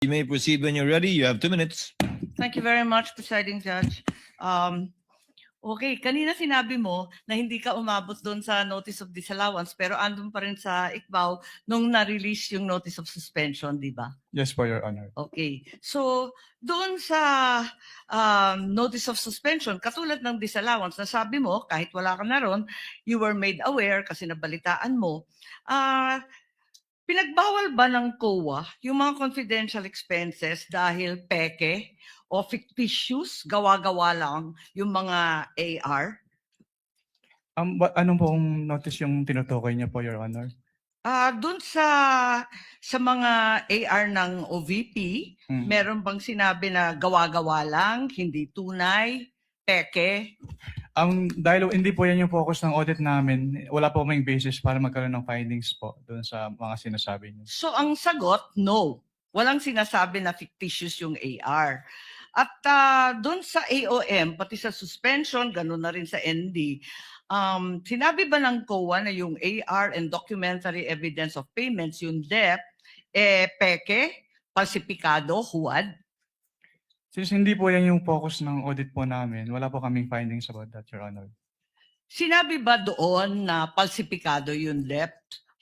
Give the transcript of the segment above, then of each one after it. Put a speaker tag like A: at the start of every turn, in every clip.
A: You may proceed when you're ready. You have 2 minutes.
B: Thank you very much, Presiding Judge. Okay, kanina sinabi mo na hindi ka umabot doon sa notice of disallowance pero andun pa rin sa ICBAO nung na-release yung notice of suspension, di ba?
C: Yes po, Your Honor.
B: Okay. So, doon sa notice of suspension, katulad ng disallowance, na sabi mo, kahit wala ka na ron, you were made aware kasi nabalitaan mo, pinagbawal ba ng COA yung mga confidential expenses dahil peke o fictitious, gawa-gawa lang yung mga AR?
C: Anong pong notice yung tinutukoy niya po, Your Honor?
B: Doon sa mga AR ng OVP, meron bang sinabi na gawa-gawa lang, hindi tunay, peke?
C: Dahil hindi po yan yung focus ng audit namin, wala po kaming basis para magkaroon ng findings po doon sa mga sinasabi niyo.
B: So ang sagot, no. Walang sinasabi na fictitious yung AR. At doon sa AOM, pati sa suspension, gano'n na rin sa ND, sinabi ba ng COA na yung AR and documentary evidence of payments, yung DEP, peke, falsipikado, huwad?
C: Since hindi po yan yung focus ng audit po namin, wala po kaming findings about that, Your Honor.
B: Sinabi ba doon na falsipikado yung DEP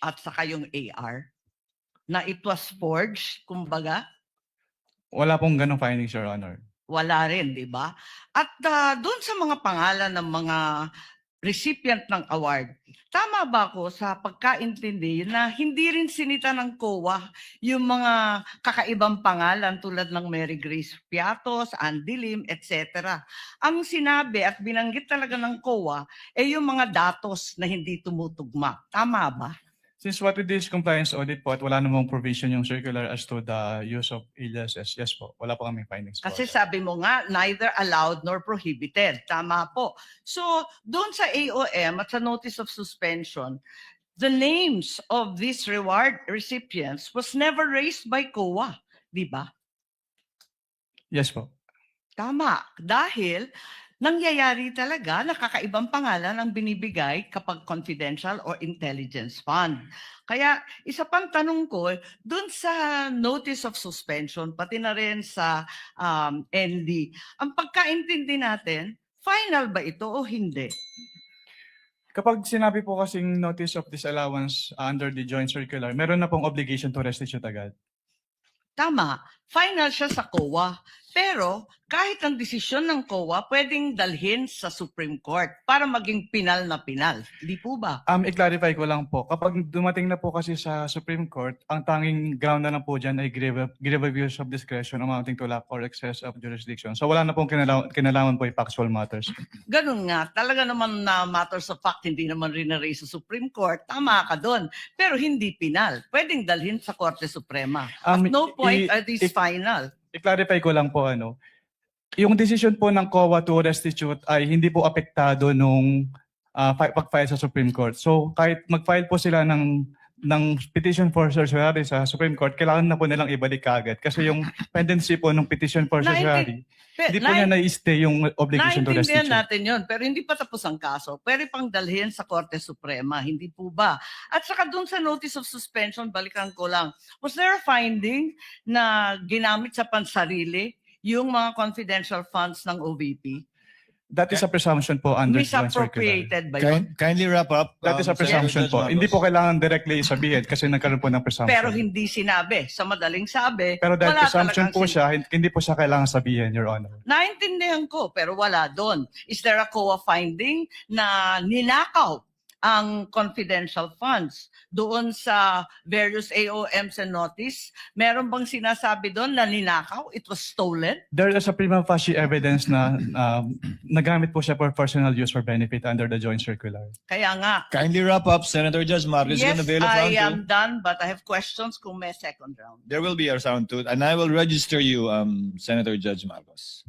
B: at saka yung AR? Na it was forged, kumbaga?
C: Wala pong ganong findings, Your Honor.
B: Wala rin, di ba? At doon sa mga pangalan ng mga recipient ng award, tama ba ako sa pagkaintindi na hindi rin sinita ng COA yung mga kakaibang pangalan tulad ng Mary Grace Piatos, Andy Lim, etc. Ang sinabi at binanggit talaga ng COA ay yung mga datos na hindi tumutugma. Tama ba?
C: Since what we did is compliance audit po at wala namang provision yung circular as to the use of aliases, yes po, wala po kaming findings po.
B: Kasi sabi mo nga, neither allowed nor prohibited. Tama po. So, doon sa AOM at sa notice of suspension, the names of these reward recipients was never raised by COA. Di ba?
C: Yes po.
B: Tama. Dahil nangyayari talaga na kakaibang pangalan ang binibigay kapag confidential or intelligence fund. Kaya isa pang tanong ko, dun sa notice of suspension, pati na rin sa ND, ang pagkaintindi natin, final ba ito o hindi?
C: Kapag sinabi po kasing notice of disallowance under the joint circular, meron na pong obligation to restitute agad.
B: Tama, final siya sa COA. Pero kahit ang desisyon ng COA, pwedeng dalhin sa Supreme Court para maging pinal na pinal. Hindi po ba?
C: I-clarify ko lang po, kapag dumating na po kasi sa Supreme Court, ang tanging ground na lang po dyan ay grave abuse of discretion amounting to lack or excess of jurisdiction. So wala na pong kinalaman po yung factual matters.
B: Ganun nga, talaga naman na matters of fact, hindi naman rin na-raise sa Supreme Court, tama ka doon. Pero hindi pinal. Pwedeng dalhin sa Korte Suprema. At no point are these final.
C: I-clarify ko lang po yung decision po ng COA to restitute ay hindi po apektado nung pag-file sa Supreme Court. So kahit mag-file po sila ng petition for certiorari sa Supreme Court, kailangan na po nilang ibalik agad. Kasi yung pendency po ng petition for certiorari, hindi po niya na-stay yung obligation to restitute.
B: Naintindihan natin yun, pero hindi pa tapos ang kaso. Pwede pang dalhin sa Korte Suprema, hindi po ba? At saka dun sa notice of suspension, balikan ko lang, was there a finding na ginamit sa pansarili yung mga confidential funds ng OVP?
C: That is a presumption po under joint circular.
B: Misappropriated ba yun?
A: Kindly wrap up.
C: That is a presumption po. Hindi po kailangan directly sabihin kasi nagkaroon po ng presumption.
B: Pero hindi sinabi. Sa madaling sabi,
C: Pero dahil
B: wala
C: presumption
B: talagang
C: po siya, hindi po siya kailangan sabihin, Your Honor.
B: Naintindihan ko, pero wala doon. Is there a COA finding na ninakaw ang confidential funds doon sa various AOMs and notice? Meron bang sinasabi doon na ninakaw? It was stolen?
C: There is a prima facie evidence na nagamit po siya for personal use or benefit under the joint circular.
B: Kaya nga.
A: Kindly wrap up, Senator Judge Marcos.
B: Yes,
A: avail of
B: I
A: round
B: am
A: two.
B: done, but I have questions kung may second round.
A: There will be a round two, and I will register you, Senator Judge Marcos.